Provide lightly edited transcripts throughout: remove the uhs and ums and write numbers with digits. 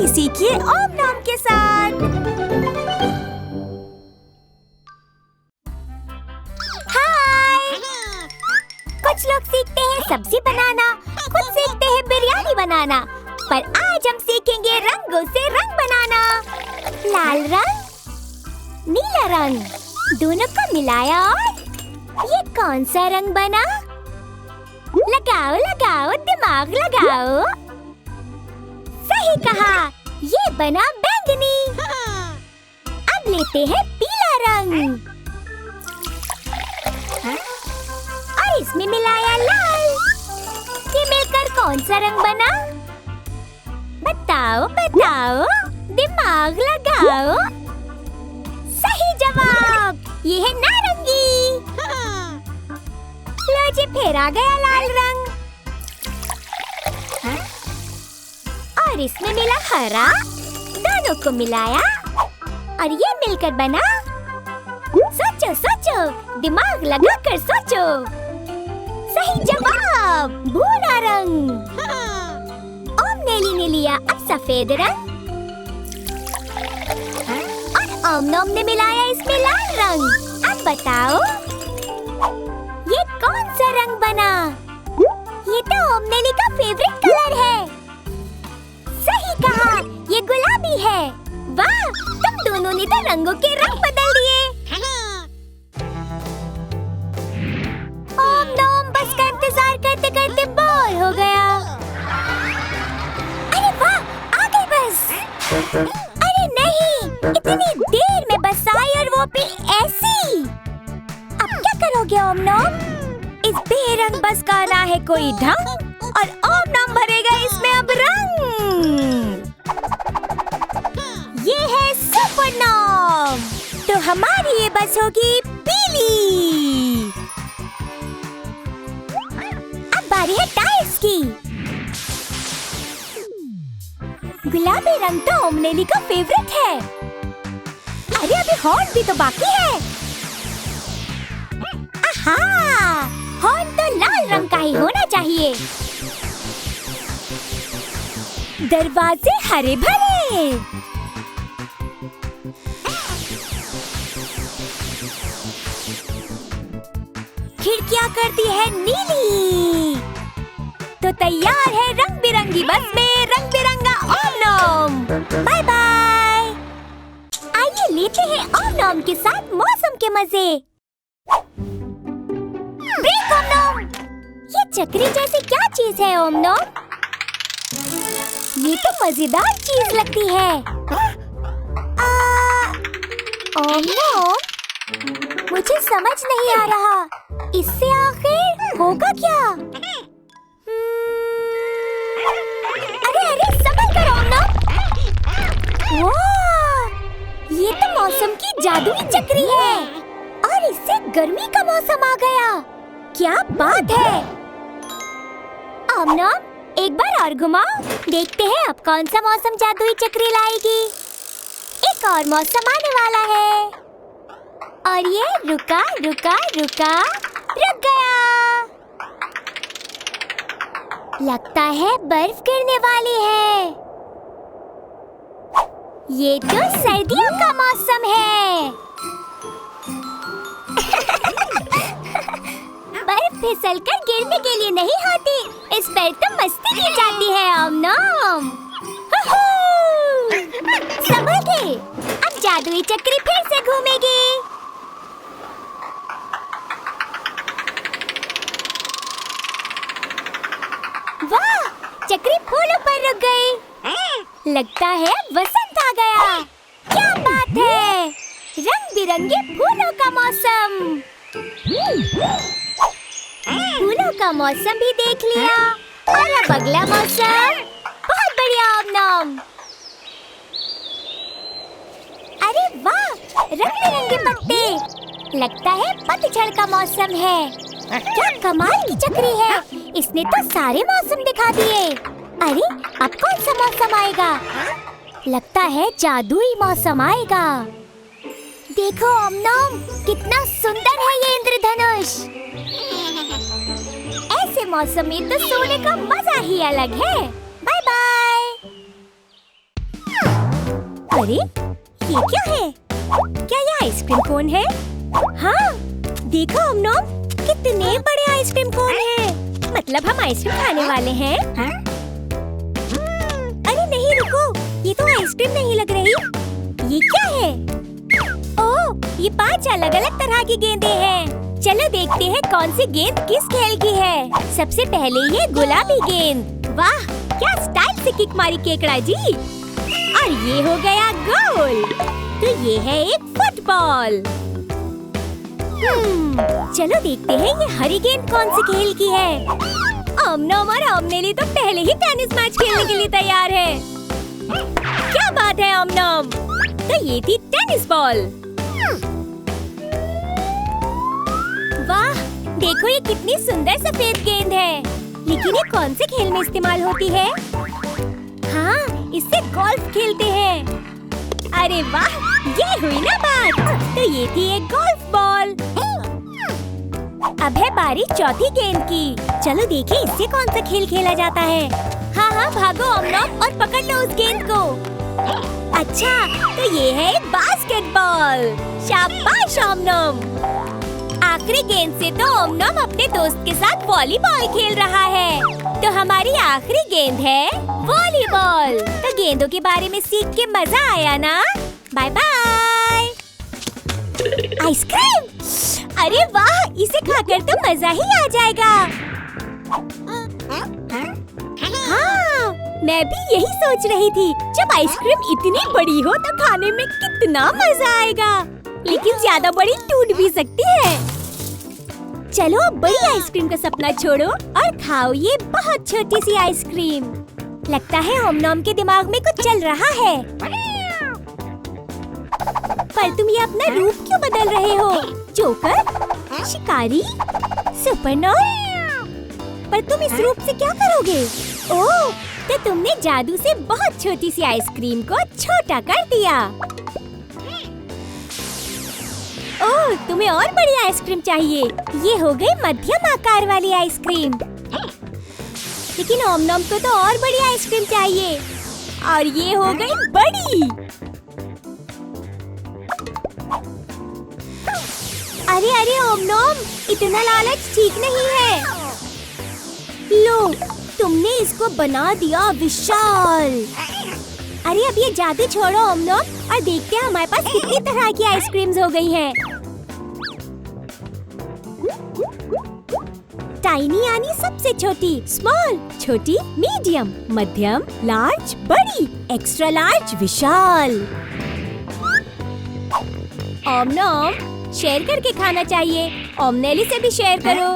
भी सीखिए ओम नॉम के साथ। हाय! कुछ लोग सीखते हैं सब्जी बनाना, कुछ सीखते हैं बिरयानी बनाना, पर आज हम सीखेंगे रंगों से रंग बनाना। लाल रंग, नीला रंग, दोनों को मिलाया और ये कौन सा रंग बना? लगाओ लगाओ दिमाग लगाओ। सही कहा, ये बना बैंगनी। अब लेते हैं पीला रंग और इसमें मिलाया लाल। ये मिलकर कौन सा रंग बना? बताओ बताओ, दिमाग लगाओ। सही जवाब, ये है नारंगी। लो जी, फिर आ गया लाल रंग और इसमें मिला हरा। दोनों को मिलाया और ये मिलकर बना। सोचो सोचो, दिमाग लगाकर सोचो। सही जवाब, भूरा रंग। ओम नेली ने लिया अब सफेद रंग और ओम नॉम ने मिलाया इसमें लाल रंग। अब बताओ ये कौन सा रंग बना? ये तो ओम नेली का फेवरेट कलर है। सही कहा, ये गुलाबी है। वाह, तुम दोनों ने तो रंगों के रंग बदल दिए। ओम नॉम बस का इंतजार करते करते बोर हो गया। अरे वाह, आ गई बस। अरे नहीं, इतनी देर में बस आई और वो भी ऐसी। अब क्या करोगे ओम नॉम? इस बेरंग बस का ना है कोई ढंग और ओम नॉम भरेगा इसमें अब रंग। ये है सुपर नॉम, तो हमारी ये बस होगी पीली। अब बारी है टायर्स की। गुलाबी रंग तो ओम नेली का फेवरेट है। अरे अभी हॉर्न भी तो बाकी है। आहा, हॉर्न तो लाल रंग का ही होना चाहिए। दरवाजे हरे भरे। खिड़कियां करती है नीली। तो तैयार है रंग बिरंगी बस में रंग बिरंगा ओम नॉम। Bye bye. आइए लेते हैं ओम नॉम के साथ मौसम के मजे। ब्रेक ओम नॉम। ये चक्री जैसी क्या चीज है ओम नॉम? ये तो मजेदार चीज लगती है। ओम नॉम, मुझे समझ नहीं आ रहा, इससे आखिर होगा क्या? अरे अरे, संभल कर ओम नॉम। वाह, ये तो मौसम की जादुई चक्री है और इससे गर्मी का मौसम आ गया। क्या बात है। ओम नॉम, एक बार और घुमाओ, देखते हैं अब कौन सा मौसम जादुई चक्री लाएगी। एक और मौसम आने वाला है और ये रुका रुका रुका, रुक गया। लगता है बर्फ गिरने वाली है। ये तो सर्दियों का मौसम है। बर्फ फिसलकर गिरने के लिए नहीं होती, इस पर तो मस्ती की जाती है ओम नॉम। संभल के, अब जादुई चक्री फिर से घूमेगी। वाह, चक्री फूलों पर रुक गई। लगता है वसंत आ गया। क्या बात है, रंग बिरंगे फूलों का मौसम। फूलों का मौसम भी देख लिया और अब अगला मौसम। बहुत बढ़िया ओम नॉम। अरे वाह, रंग बिरंगे पत्ते। लगता है पतझड़ का मौसम है। क्या कमाल की चक्री है, इसने तो सारे मौसम दिखा दिए। अरे अब कौन सा मौसम आएगा? लगता है जादुई मौसम आएगा। देखो ओम नॉम, कितना सुंदर है ये इंद्रधनुष। ऐसे मौसम में तो सोने का मजा ही अलग है। Bye bye. अरे ये क्या है? क्या ये आइसक्रीम कोन है? हाँ, देखो ओमनोम, कितने बड़े आइसक्रीम कोन हैं। मतलब हम आइसक्रीम खाने वाले हैं? अरे नहीं, रुको, ये तो आइसक्रीम नहीं लग रही। ये क्या है? ओह, ये 5 अलग-अलग तरह की गेंदें हैं। चलो देखते हैं कौन सी गेंद किस खेल की है। सबसे पहले ये गुलाबी गेंद। वाह, क्या स्टाइल से किक मारी केकड़ा जी। और ये हो गया गोल। तो ये है एक फुटबॉल। चलो देखते हैं ये हरी गेंद कौन सी खेल की है। ओमनोम और ओमनेली तो पहले ही टेनिस मैच खेलने के लिए तैयार है। क्या बात है ओमनोम। तो ये थी टेनिस बॉल। वाह, देखो ये कितनी सुंदर सफेद गेंद है। लेकिन ये कौन से खेल में इस्तेमाल होती है? हाँ, इससे गोल्फ खेलते हैं। अरे वाह, ये हुई ना बात। तो ये थी एक गोल्फ बॉल। अब है बारी चौथी गेंद की। चलो देखें इससे कौन सा खेल खेला जाता है। हाँ हाँ, भागो ओमनोम और पकड़ लो उस गेंद को। अच्छा, तो ये है बास्केटबॉल। शाबाश ओमनोम। आखिरी गेंद से तो ओमनोम अपने दोस्त के साथ वॉलीबॉल खेल रहा है। तो हमारी आखिरी गेंद है वॉलीबॉल। तो गेंदों के बारे में सीख के मजा आया ना? Bye bye. आइसक्रीम, अरे वाह, इसे खाकर तो मजा ही आ जाएगा। हाँ, मैं भी यही सोच रही थी। जब आइसक्रीम इतनी बड़ी हो तो खाने में कितना मजा आएगा। लेकिन ज्यादा बड़ी टूट भी सकती है। चलो अब बड़ी आइसक्रीम का सपना छोड़ो और खाओ ये बहुत छोटी सी आइसक्रीम। लगता है ओमनोम के दिमाग में कुछ चल रहा है। पर तुम ये अपना रूप क्यों बदल रहे हो? जोकर, शिकारी, सुपरनॉन? पर तुम इस रूप से क्या करोगे? ओह, तो तुमने जादू से बहुत छोटी सी आइसक्रीम को छोटा कर दिया। ओह, तुम्हें और बड़ी आइसक्रीम चाहिए। ये हो गई मध्यम आकार वाली आइसक्रीम। लेकिन ओमनोम को तो और बड़ी आइसक्रीम चाहिए। और ये हो गई बड़ी। अरे अरे ओमनोम, इतना लालच ठीक नहीं है। लो, तुमने इसको बना दिया विशाल। अरे अब ये जादू छोड़ो ओमनोम और देखते हैं हमारे पास कितनी तरह की आइसक्रीम्स हो गई हैं। टाइनी यानी सबसे छोटी, स्मॉल छोटी, मीडियम मध्यम, लार्ज बड़ी, एक्स्ट्रा लार्ज विशाल। ओमनोम, शेयर करके खाना चाहिए। ओमनेली से भी शेयर करो।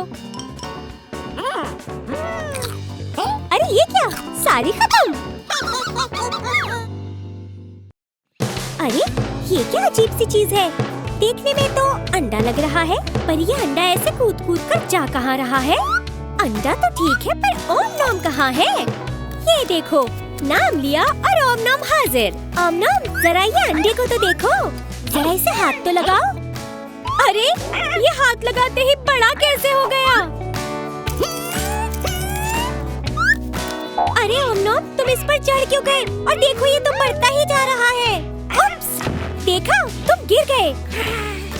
अरे ये क्या, सारी खत्म। अरे ये क्या अजीब सी चीज है। देखने में तो अंडा लग रहा है, पर ये अंडा ऐसे कूद कूद कर जा कहाँ रहा है? अंडा तो ठीक है, पर ओमनोम कहाँ है? ये देखो, नाम लिया और ओमनोम हाजिर। ओमनोम, जरा ये अंडे को तो देखो। जरा इसे हाथ तो लगाओ। अरे ये हाथ लगाते ही बड़ा कैसे हो गया? अरे ओमनोम, तुम इस पर चढ़ क्यों गए? और देखो ये तो बढ़ता ही जा रहा है। देखा, तुम गिर गए।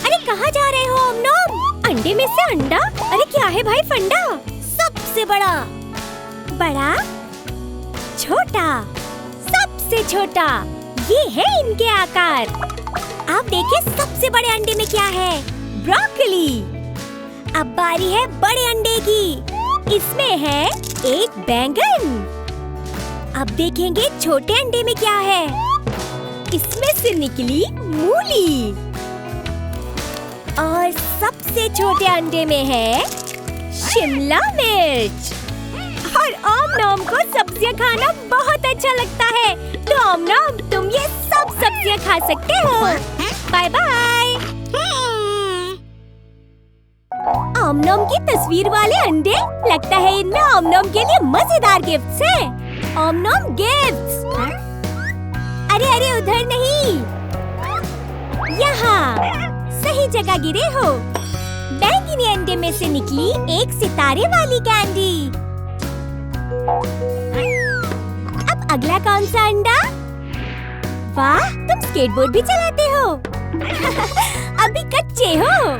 अरे कहाँ जा रहे हो ओमनोम? अंडे में से अंडा? अरे क्या है भाई फंडा? सबसे बड़ा, बड़ा, छोटा, सबसे छोटा, ये है इनके आकार। आप देखिए सबसे बड़े अंडे में क्या है? ब्रोकोली। अब बारी है बड़े अंडे की। इसमें है एक बैंगन। अब देखेंगे छोटे अंडे में क्या है? इसमें से निकली मूली। और सबसे छोटे अंडे में है शिमला मिर्च। और ओमनोम को सब्जियां खाना बहुत अच्छा लगता है। तो ओमनोम, तुम ये सब सब्जियां खा सकते हो। Bye bye. ओमनोम की तस्वीर वाले अंडे, लगता है इनमें ओमनोम के लिए मजेदार गिफ्ट्स हैं। ओमनोम गिफ्ट्स। अरे अरे उधर नहीं, यहाँ सही जगह गिरे हो। बैंगनी अंडे में से निकली एक सितारे वाली कैंडी। अब अगला कौन सा अंडा? वाह, तुम स्केटबोर्ड भी चलाते हो। अभी कच्चे हो।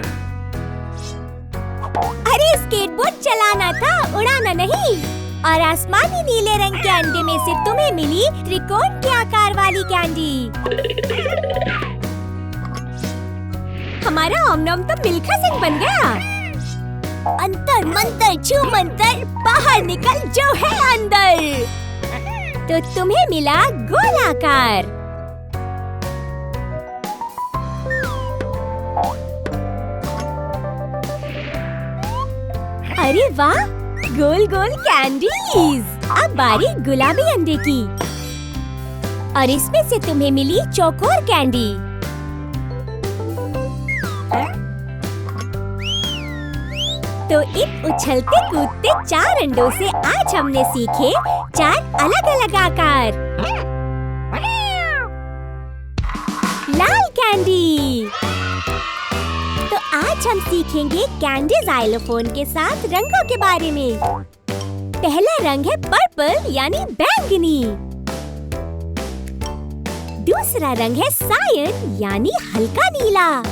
अरे स्केटबोर्ड चलाना था, उड़ाना नहीं। और आसमानी नीले रंग के अंडे में से तुम्हें मिली त्रिकोण के आकार वाली कैंडी। हमारा ओम-नोम तो मिल्खा सिंह बन गया। अंतर मंतर छू मंतर, बाहर निकल जो है अंदर। तो तुम्हें मिला गोलाकार। अरे वाह, गोल गोल कैंडीज। अब बारी गुलाबी अंडे की। और इसमें से तुम्हें मिली चौकोर कैंडी। तो इन उछलते कूदते 4 अंडों से आज हमने सीखे 4 अलग अलग आकार। लाल कैंडी। तो आज हम सीखेंगे कैंडी ज़ाइलोफोन के साथ रंगों के बारे में। पहला रंग है पर्पल यानी बैंगनी। दूसरा रंग है सायन यानी हल्का नीला।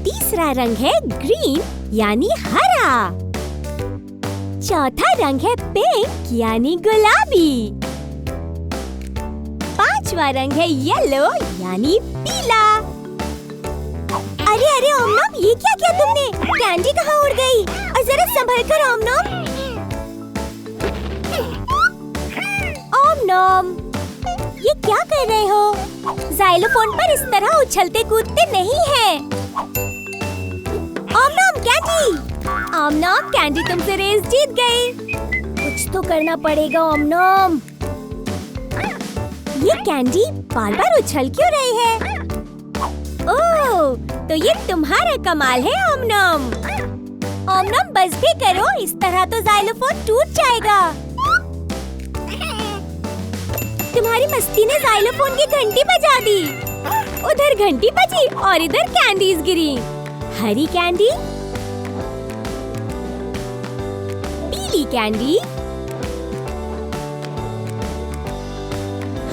तीसरा रंग है ग्रीन यानी हरा। चौथा रंग है पिंक यानी गुलाबी। पांचवा रंग है येलो यानी पीला। अरे अरे ओम-नोम, ये क्या किया तुमने? कैंडी कहाँ उड़ गई? और जरा संभल कर ओम-नोम। ओम-नोम, ये क्या कर रहे हो? ज़ाइलोफोन पर इस तरह उछलते कूदते नहीं है। ओम-नोम कैंडी। ओम-नोम कैंडी तुमसे रेस जीत गई। कुछ तो करना पड़ेगा ओम-नोम। ये कैंडी बार बार उछल क्यों रही है? ओह, तो ये तुम्हारा कमाल है ओम-नोम। ओम-नोम बस भी करो, इस तरह तो ज़ाइलोफोन टूट जाएगा। तुम्हारी मस्ती ने ज़ाइलोफोन की घंटी बजा दी। उधर घंटी बजी और इधर कैंडीज गिरी। हरी कैंडी, पीली कैंडी,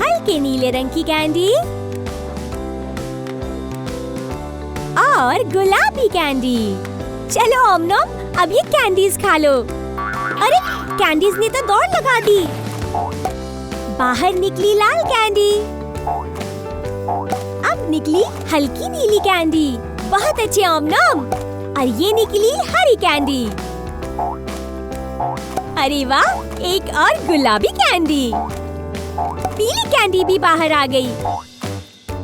हल्के नीले रंग की कैंडी और गुलाबी कैंडी। चलो ओम-नोम, अब ये कैंडीज खा लो। अरे कैंडीज ने तो दौड़ लगा दी। बाहर निकली लाल कैंडी। अब निकली हल्की नीली कैंडी। बहुत अच्छे ओम-नोम। और ये निकली हरी कैंडी। अरे वाह, एक और गुलाबी कैंडी। पीली कैंडी भी बाहर आ गई।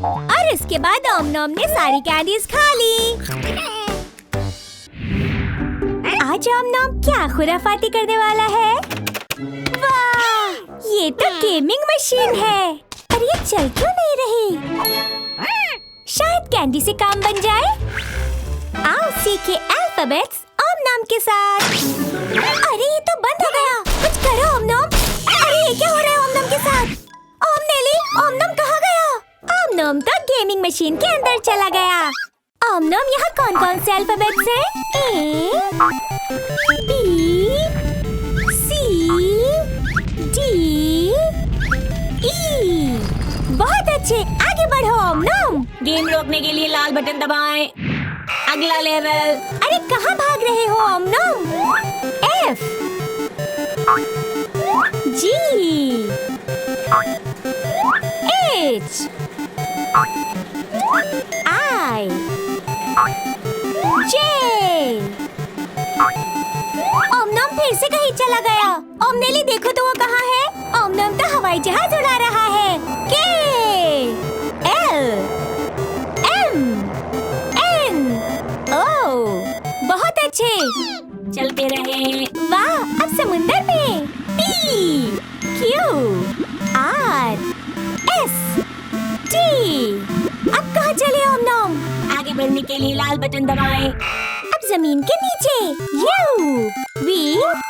और इसके बाद ओम-नोम ने सारी कैंडीज खा ली। आज ओम-नोम क्या खुराफाती करने वाला है? वाह, ये तो गेमिंग मशीन है। पर ये चल क्यों नहीं रही? शायद कैंडी से काम बन जाए। आओ सीखे अल्फाबेट्स ओम-नोम के साथ। अरे ये तो बंद हो गया। कुछ करो ओम-नोम। अरे ये क्या हो रहा है ओम-नोम के साथ? ओम-नेली, ओम-नोम कहाँ गया? ओम-नोम तो गेमिंग मशीन के अंदर चला गया। ओम-नोम, यहाँ कौन कौन से अल्फाबेट्स हैं? A, B, C, D, E। बहुत अच्छे, आगे बढ़ो ओम-नोम। गेम रोकने के लिए लाल बटन दबाएं। अगला लेवल। अरे कहाँ भाग रहे हो ओम-नोम? F, G, H, I, J। ओम-नोम फिर से कहीं चला गया। ओम-नेली देखो तो वो कहाँ है? ओम-नोम तो हवाई जहाज उड़ा रहा है। K, L, M, N, O। बहुत अच्छे, चलते रहे। वाह, अब समुंदर में। P, Q, R, S, T। अब कहाँ चले ओम-नोम? आगे बढ़ने के लिए लाल बटन दबाएं। अब जमीन के नीचे। U, V,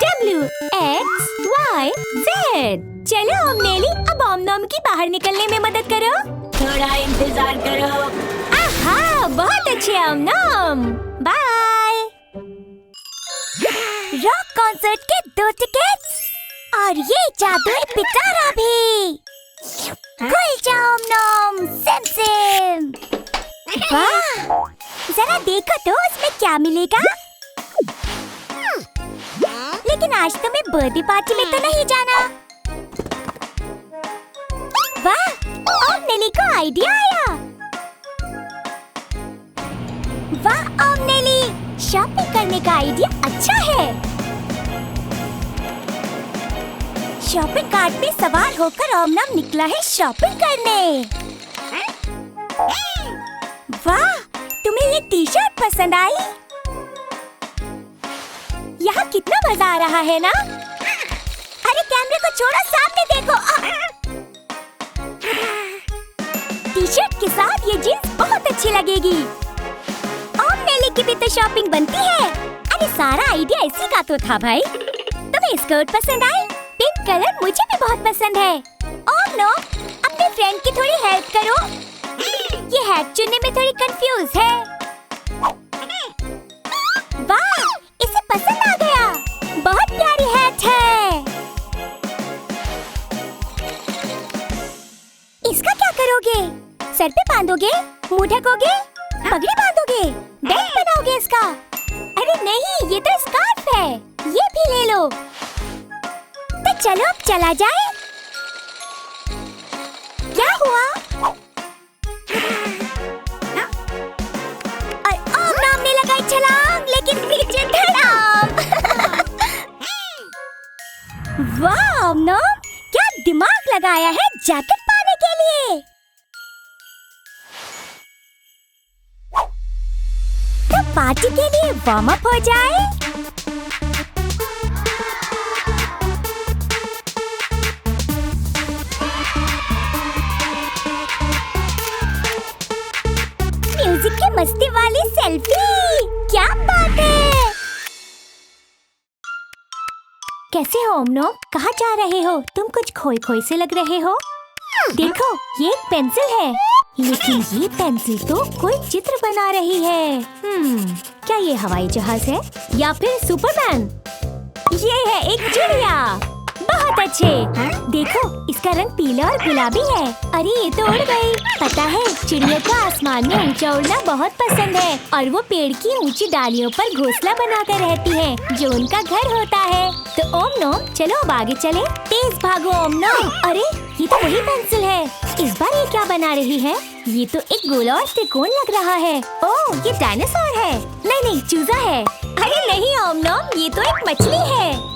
W, X, Y, Z। चलो ओम-नेली, अब ओम-नोम की बाहर निकलने में मदद करो। थोड़ा इंतजार करो। आहा, बहुत अच्छे ओम-नोम। बाय। रॉक कॉन्सर्ट के 2 टिकट्स और ये जादुई पिटारा भी। खुल जाओ ओम-नोम। वाह, जरा देखो तो उसमें क्या मिलेगा। लेकिन आज तुम्हें बर्थडे पार्टी में तो नहीं जाना। वाह, ओम नेली को आइडिया आया। वाह ओम नेली, शॉपिंग करने का आइडिया अच्छा है। शॉपिंग कार्ट में सवार होकर ओमनम निकला है शॉपिंग करने। वाह, तुम्हें ये टी शर्ट पसंद आई? यहाँ कितना मजा आ रहा है ना? अरे कैमरे को छोड़ो, सामने देखो। टी शर्ट के साथ ये जीन्स बहुत अच्छी लगेगी। ओम नेली की भी तो शॉपिंग बनती है। अरे सारा आइडिया इसी का तो था भाई। तुम्हें स्कर्ट पसंद आई? पिंक कलर मुझे भी बहुत पसंद है। ओम नो, अपने फ्रेंड की थोड़ी हेल्प करो। ये हैट चुनने में थोड़ी कंफ्यूज है। वाह, इसे पसंद आ गया। बहुत प्यारी हैट है। इसका क्या करोगे? सर पे बांधोगे, मुंह ढकोगे, पगड़ी बांधोगे, बेल्ट बनाओगे इसका? अरे नहीं, ये तो स्कार्फ है। ये भी ले लो। तो चलो अब चला जाए। क्या हुआ? और ओमनम ने लगाई छलांग, लेकिन नीचे धड़ाम। वाह ओमनम, क्या दिमाग लगाया है जैकेट पाने के लिए। तो पार्टी के लिए वार्म अप हो जाए। म्यूजिक की मस्ती वाली सेल्फी, क्या बात है। कैसे हो ओमनम? कहाँ जा रहे हो? तुम कुछ खोए खोए से लग रहे हो। देखो, ये एक पेंसिल है, लेकिन ये पेंसिल तो कोई चित्र बना रही है। क्या ये हवाई जहाज है या फिर सुपरमैन? ये है एक चिड़िया। बहुत अच्छे। देखो, इसका रंग पीला और गुलाबी है। अरे ये तो उड़ गई। पता है, चिड़ियों को आसमान में ऊंचा उड़ना बहुत पसंद है और वो पेड़ की ऊंची डालियों पर घोंसला बनाकर रहती है, जो उनका घर होता है। तो ओमनम, चलो अब आगे चले। तेज भागो ओमनम। अरे ये तो वही पेंसिल है। इस बार ये क्या बना रही है? ये तो एक गोला और त्रिकोण लग रहा है। ओह, ये डायनासोर है। नहीं, चूजा है। अरे नहीं ओमनम, ये तो एक मछली है।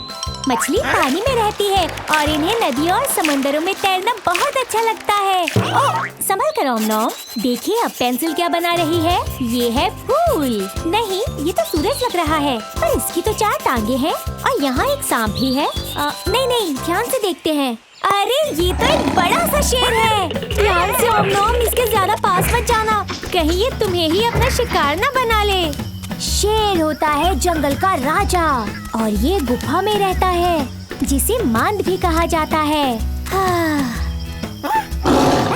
मछली पानी में रहती है और इन्हें नदियों और समंदरों में तैरना बहुत अच्छा लगता है। ओह, संभल कर ओमनम। देखिए अब पेंसिल क्या बना रही है। ये है फूल। नहीं, ये तो सूरज लग रहा है, पर इसकी तो 4 टांगे हैं और यहाँ एक सांप भी है। नहीं, ध्यान से देखते हैं। अरे ये तो एक बड़ा सा शेर है। ध्यान से ओमनम, इसके ज्यादा पास मत जाना, कहीं ये तुम्हें ही अपना शिकार न बना ले। शेर होता है जंगल का राजा और ये गुफा में रहता है, जिसे मांद भी कहा जाता है।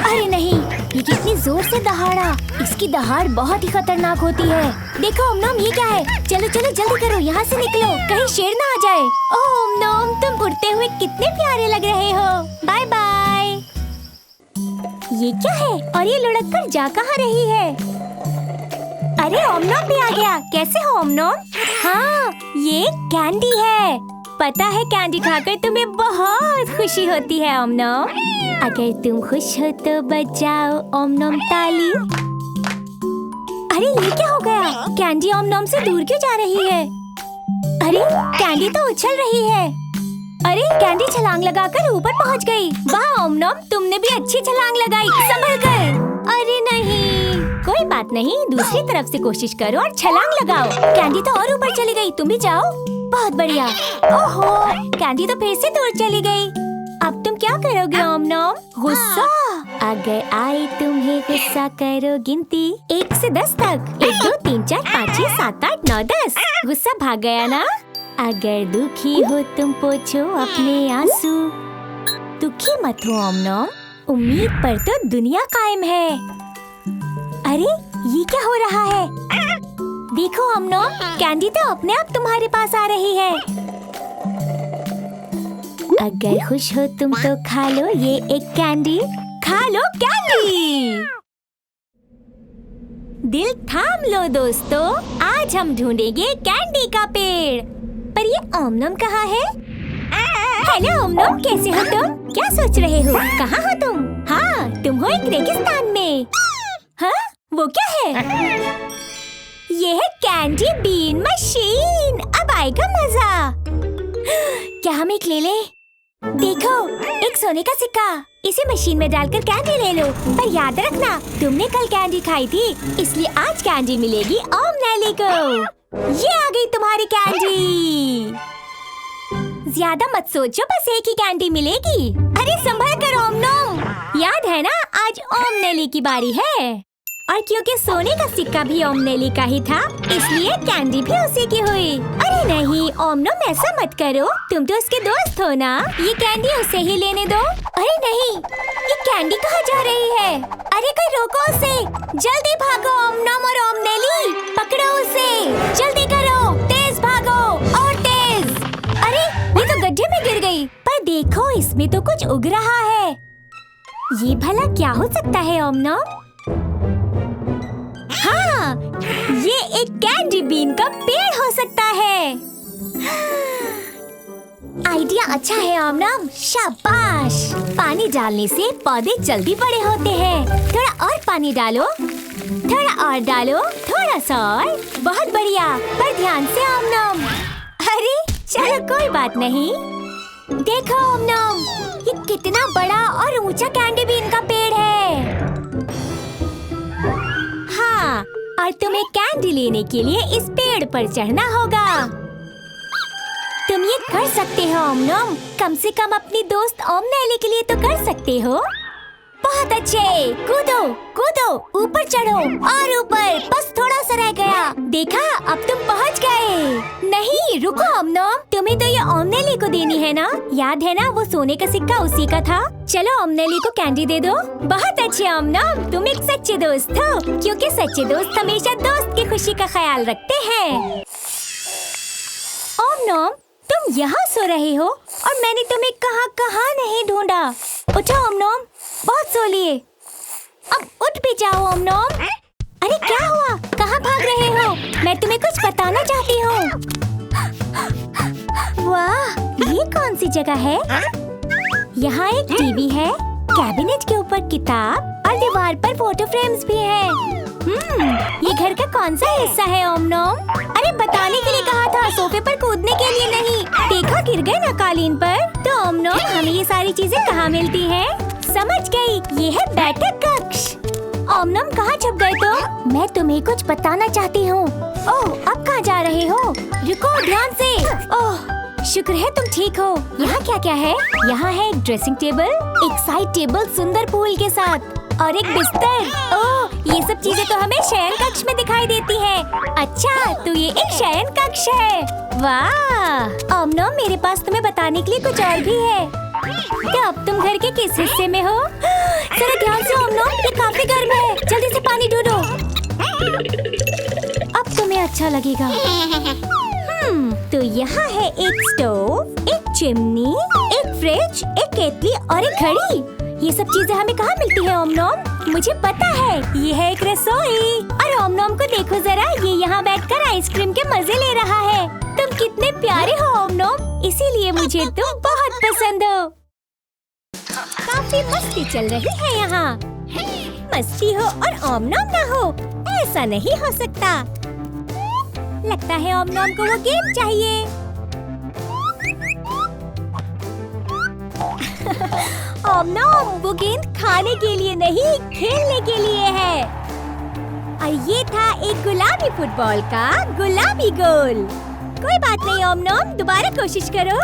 अरे नहीं, ये कितनी जोर से दहाड़ा। इसकी दहाड़ बहुत ही खतरनाक होती है। देखो ओमनम, ये क्या है? चलो जल्दी करो, यहाँ से निकलो, कहीं शेर ना आ जाए। ओमनम, तुम उड़ते हुए कितने प्यारे लग रहे हो। Bye bye. ये क्या है और ये लुढ़क कर जा कहाँ रही है? अरे ओमनम भी आ गया। कैसे हो ओमनम? हाँ, ये कैंडी है। पता है, कैंडी खाकर तुम्हें बहुत खुशी होती है ओमनम। अगर तुम खुश हो तो बजाओ ओमनम ताली। अरे ये क्या हो गया? कैंडी ओमनम से दूर क्यों जा रही है? अरे कैंडी तो उछल रही है। अरे कैंडी छलांग लगाकर ऊपर पहुंच गई। वाह ओमनम, तुमने भी अच्छी छलांग लगाई। संभल कर। अरे नहीं, कोई बात नहीं, दूसरी तरफ से कोशिश करो और छलांग लगाओ। कैंडी तो और ऊपर चली गई, तुम भी जाओ। बहुत बढ़िया। ओहो, कैंडी तो फिर से दूर चली गई। अब तुम क्या करोगे ओमनम? गुस्सा। अगर आए तुम्हें गुस्सा, करो गिनती 1 से 10 तक। 1 2 3 4 5 6 7 8 9 10। गुस्सा भाग गया ना? अगर दुखी हो तुम, पोछो अपने आंसू। दुखी मत हो ओमनम, उम्मीद पर तो दुनिया कायम है। अरे ये क्या हो रहा है? देखो ओमनम, कैंडी तो अपने आप तुम्हारे पास आ रही है। अगर खुश हो तुम तो खा लो ये एक कैंडी। खा लो कैंडी। दिल थाम लो दोस्तों, आज हम ढूंढेंगे कैंडी का पेड़। पर ये ओमनम कहाँ है? हेलो ओमनम, कैसे हो तुम? क्या सोच रहे हो? कहाँ हो तुम? हाँ, तुम हो एक रेगिस्तान में। हाँ, वो क्या है? ये है कैंडी बीन मशीन। अब आएगा मजा। क्या हम एक ले ले? देखो, एक सोने का सिक्का। इसे मशीन में डालकर कैंडी ले लो। पर याद रखना, तुमने कल कैंडी खाई थी, इसलिए आज कैंडी मिलेगी ओम नैली को। ये आ गई तुम्हारी कैंडी। ज्यादा मत सोचो, बस एक ही कैंडी मिलेगी। अरे संभल कर ओमनम। याद है ना, आज ओम नैली की बारी है। और क्योंकि सोने का सिक्का भी ओम नैली का ही था, इसलिए कैंडी भी उसी की हुई। अरे नहीं ओमनम, ऐसा मत करो, तुम तो उसके दोस्त हो ना। ये कैंडी उसे ही लेने दो। अरे नहीं, ये कैंडी कहाँ जा रही है? अरे कोई रोको उसे। जल्दी भागो ओमनम और ओम नैली, पकड़ो उसे। जल्दी करो, तेज भागो और तेज। अरे ये तो गड्ढे में गिर गई। पर देखो, इसमें तो कुछ उग रहा है। ये भला क्या हो सकता है ओमनम? हाँ, ये एक कैंडी बीन का पेड़ हो सकता है। आइडिया अच्छा है ओमनम, शाबाश। पानी डालने से पौधे जल्दी बड़े होते हैं। थोड़ा और पानी डालो, थोड़ा और डालो, थोड़ा सा और। बहुत बढ़िया, पर ध्यान से ओमनम। अरे चलो कोई बात नहीं। देखो ओमनम, ये कितना बड़ा और ऊंचा कैंडी बीन का पेड़ है। हाँ, और तुम्हें कैंडी लेने के लिए इस पेड़ पर चढ़ना होगा। तुम ये कर सकते हो ओमनम, कम से कम अपनी दोस्त ओम नैली के लिए तो कर सकते हो। बहुत अच्छे, कूदो कूदो, ऊपर चढ़ो और ऊपर, बस थोड़ा सा रह गया। देखा, अब तुम पहुंच गए। नहीं रुको ओमनम, तुम्हें तो ये ओम नैली को देनी है ना। याद है ना, वो सोने का सिक्का उसी का था। चलो ओम नैली को कैंडी दे दो। बहुत अच्छे ओमनम, तुम एक सच्चे दोस्त हो, क्योंकि सच्चे दोस्त हमेशा दोस्त की खुशी का ख्याल रखते हैं। ओमनम, तुम यहाँ सो रहे हो और मैंने तुम्हें कहाँ नहीं ढूंढा। उठो ओमनम, बहुत सो लिए। अब उठ भी जाओ ओमनम। अरे क्या हुआ? कहाँ भाग रहे हो? मैं तुम्हें कुछ बताना चाहती हूँ। वाह, ये कौन सी जगह है? यहाँ एक टीवी है, कैबिनेट के ऊपर किताब और दीवार पर फोटो फ्रेम्स भी हैं। ये घर का कौन सा हिस्सा है ओमनम? अरे बताने के लिए कहा था, सोफे पर कूदने के लिए नहीं। देखो गिर गए ना कालीन पर। तो ओमनम, हमें ये सारी चीजें कहाँ मिलती हैं? समझ गई, ये है बैठक कक्ष। ओमनम, कहाँ छुप गए तुम? मैं तुम्हें कुछ बताना चाहती हूँ। ओह, अब कहाँ जा रहे हो? रुको, ध्यान से। ओह, शुक्र है तुम ठीक हो। यहाँ क्या क्या है? यहाँ है एक ड्रेसिंग टेबल, एक साइड टेबल सुंदर फूल के साथ और एक बिस्तर। ओह, ये सब चीजें तो हमें शयन कक्ष में दिखाई देती है। अच्छा, तो ये एक शयन कक्ष है। वाह ओमनम, मेरे पास तुम्हें बताने के लिए कुछ और भी है। तो अब तुम घर के किस हिस्से में हो? जरा ध्यान से ओमनम, ये काफी गर्म है। जल्दी से पानी ढूंढो। अब तुम्हें अच्छा लगेगा। तो यहाँ है एक स्टोव, एक चिमनी, एक फ्रिज, एक केतली और एक घड़ी। ये सब चीजें हमें कहाँ मिलती है ओमनम? मुझे पता है, ये है एक रसोई। और ओमनम को देखो जरा, ये यहाँ बैठकर आइसक्रीम के मजे ले रहा है। तुम कितने प्यारे हो ओमनम, इसीलिए मुझे तुम बहुत पसंद हो। काफी मस्ती चल रही है यहाँ। मस्ती हो और ओमनम ना हो, ऐसा नहीं हो सकता। लगता है ओमनम को वो गेम चाहिए। ओमनम, वो गेंद खाने के लिए नहीं, खेलने के लिए है। और ये था एक गुलाबी फुटबॉल का गुलाबी गोल। कोई बात नहीं ओमनम, दोबारा कोशिश करो।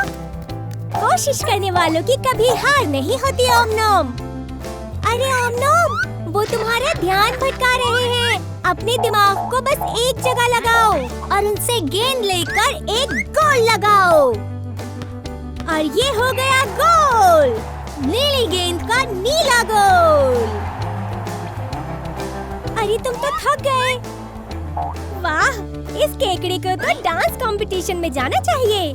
कोशिश करने वालों की कभी हार नहीं होती ओमनम। अरे ओमनम, वो तुम्हारा ध्यान भटका रहे हैं। अपने दिमाग को बस एक जगह लगाओ और उनसे गेंद लेकर एक गोल लगाओ। और ये हो गया गोल, नीली गेंद का नीला गोल। अरे तुम तो थक गए। वाह, इस केकड़े को तो डांस कंपटीशन में जाना चाहिए।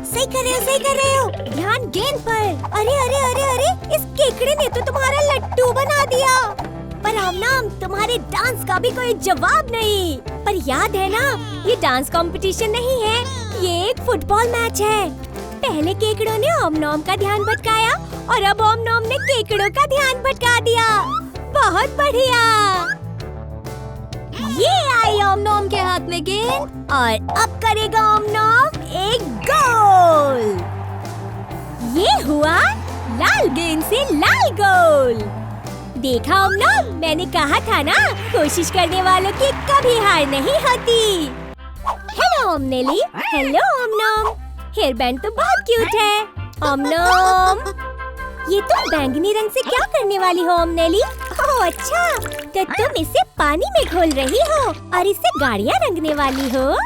सही कर रहे हो, सही कर रहे हो। ध्यान गेंद पर। अरे अरे अरे अरे, इस केकड़े ने तो तुम्हारा लट्टू बना दिया। पर पर ओमनोम, तुम्हारे डांस का भी कोई जवाब नहीं। पर याद है ना, ये डांस कंपटीशन नहीं है, ये एक फुटबॉल मैच है। पहले केकड़ों ने ओमनोम का ध्यान भटकाया और अब ओमनोम ने केकड़ों का ध्यान भटका दिया। बहुत बढ़िया। ये आई ओमनोम के हाथ में गेंद और अब करेगा ओमनोम एक गोल। ये हुआ लाल गेंद से लाल गोल। देखा ओमनोम, मैंने कहा था ना, कोशिश करने वालों की कभी हार नहीं होती। हेलो ओमनेली। हेलो ओमनोम। हेयर बैंड तो बहुत क्यूट है। ओमनोम, ये तुम बैंगनी रंग से क्या करने वाली हो ओमनेली? ओह अच्छा, तो तुम इसे पानी में घोल रही हो और इससे गाड़ियाँ रंगने वाली हो।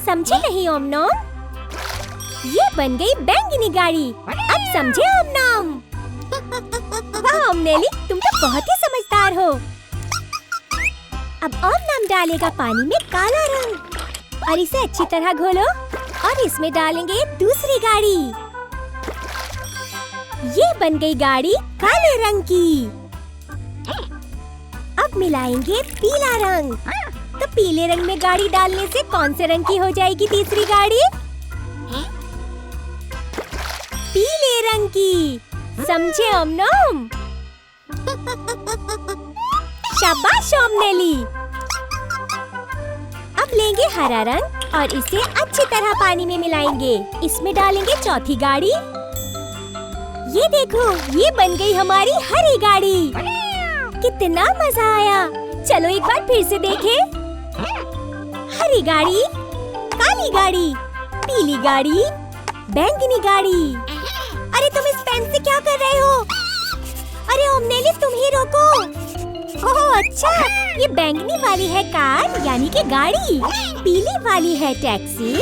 समझे नहीं ओमनोम? ये बन गई बैंगनी गाड़ी। अब समझे ओमनोम? वाह ओमनेली, तुम तो बहुत ही समझदार हो। अब ओमनोम डालेगा पानी में काला रंग और इसे अच्छी तरह घोलो और इसमें डालेंगे दूसरी गाड़ी। ये बन गई गाड़ी काले रंग की। अब मिलाएंगे पीला रंग। तो पीले रंग में गाड़ी डालने से कौन से रंग की हो जाएगी तीसरी गाड़ी? पीले रंग की। समझे ओमनोम? शाबाश ओमनेली। अब लेंगे हरा रंग और इसे अच्छी तरह पानी में मिलाएंगे। इसमें डालेंगे चौथी गाड़ी। ये देखो, ये बन गई हमारी हरी गाड़ी। कितना मजा आया। चलो एक बार फिर से देखें। हरी गाड़ी, काली गाड़ी, पीली गाड़ी, बैंगनी गाड़ी। अरे तुम इस पेन से क्या कर रहे हो? अरे ओमनेली, तुम ही रोको। ओह अच्छा, ये बैंगनी वाली है कार यानी कि गाड़ी, पीली वाली है टैक्सी,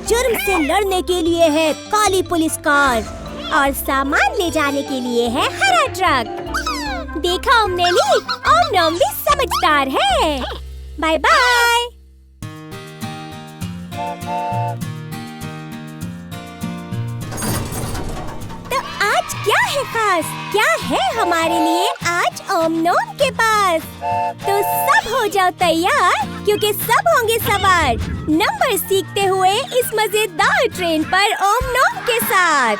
जुर्म से लड़ने के लिए है काली पुलिस कार और सामान ले जाने के लिए है हरा ट्रक। देखा ओमनेली, ओमनोम भी समझदार है। Bye bye. तो आज क्या है खास? क्या है हमारे लिए आज ओमनोम के पास? तो सब हो जाओ तैयार, क्योंकि सब होंगे सवार नंबर सीखते हुए इस मजेदार ट्रेन पर ओमनोम के साथ।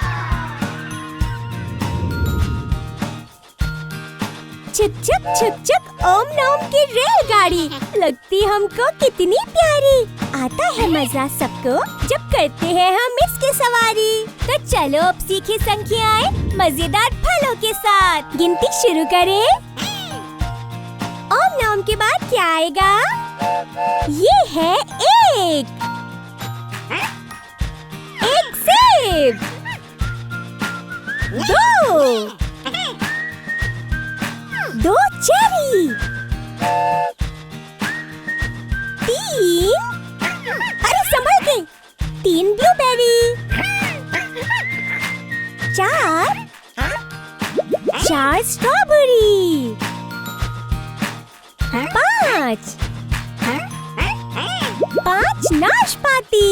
छुक छुक छुक छुक ओमनोम की रेलगाड़ी लगती हमको कितनी प्यारी। आता है मजा सबको जब करते हैं हम इसकी सवारी। तो चलो अब सीखे संख्याएं मजेदार फलों के साथ। गिनती शुरू करें। ओमनोम के बाद क्या आएगा? ये है एक सेब, दो चेरी, 3, अरे संभल के, 3 ब्लूबेरी, 4 स्ट्रॉबेरी, 5 नाशपाती,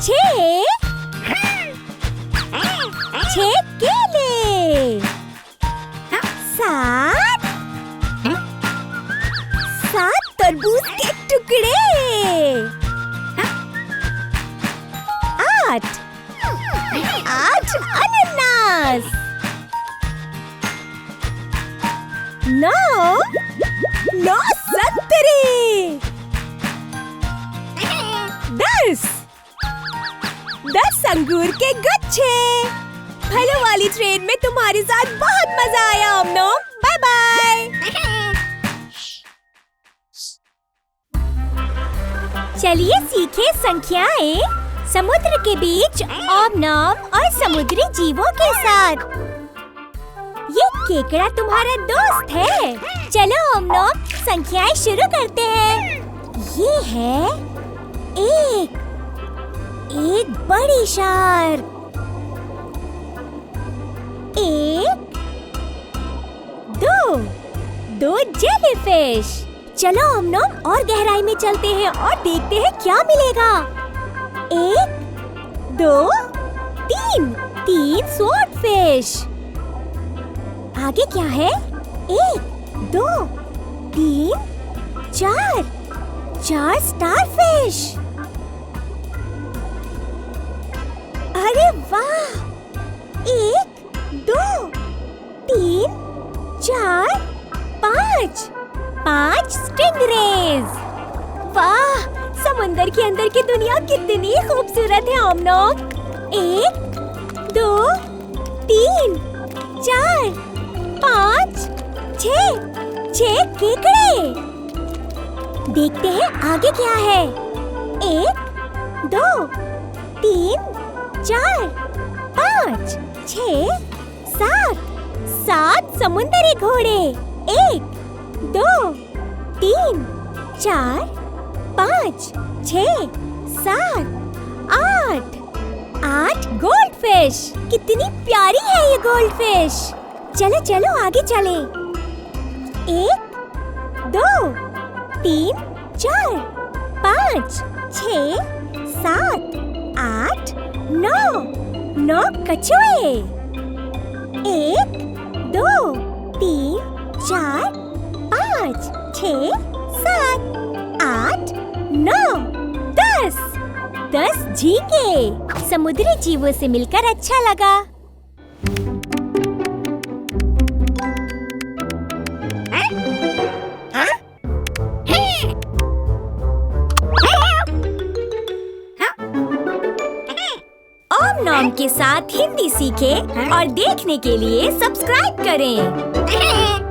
6 केले, 7 तरबूज के टुकड़े, 8 अनानास, 9 संतरे, 10 अंगूर के गुच्छे। फलों वाली ट्रेन में तुम्हारे साथ बहुत मजा आया ओमनोम। Bye bye. चलिए सीखे संख्याएं समुद्र के बीच ओमनोम और समुद्री जीवों के साथ। ये केकड़ा तुम्हारा दोस्त है। चलो ओमनोम संख्याएं शुरू करते हैं। ये है एक बड़ी शार्क, 2 जेलीफिश। चलो ओमनोम और गहराई में चलते हैं और देखते हैं क्या मिलेगा। 1, 2, 3 स्वॉर्डफिश, आगे क्या है? 1, 2, 3, 4 स्टारफिश। अरे वाह! 1, 2, 3, 4, 5 स्टिंगरेज। वाह! समुंदर के अंदर की दुनिया कितनी खूबसूरत है ओमनो। 1, 2, 3, 4, 5, 6 केकड़े। देखते हैं आगे क्या है। 1, 2, 3, 4, 5, 6, 7 समुंदरी घोड़े। 1, 2, 3, 4, 5, 6, 7, 8 गोल्डफिश। कितनी प्यारी है ये गोल्डफिश। चलो चलो आगे चलें। 1, 2, 3, 4, 5, 6, 7, 8, 9 कछुए। 1, 2, 3, 4, 5, 6, 7, 8, 9 10 झींगे। समुद्री जीवों से मिलकर अच्छा लगा। ओम नॉम के साथ हिंदी सीखें और देखने के लिए सब्सक्राइब करें।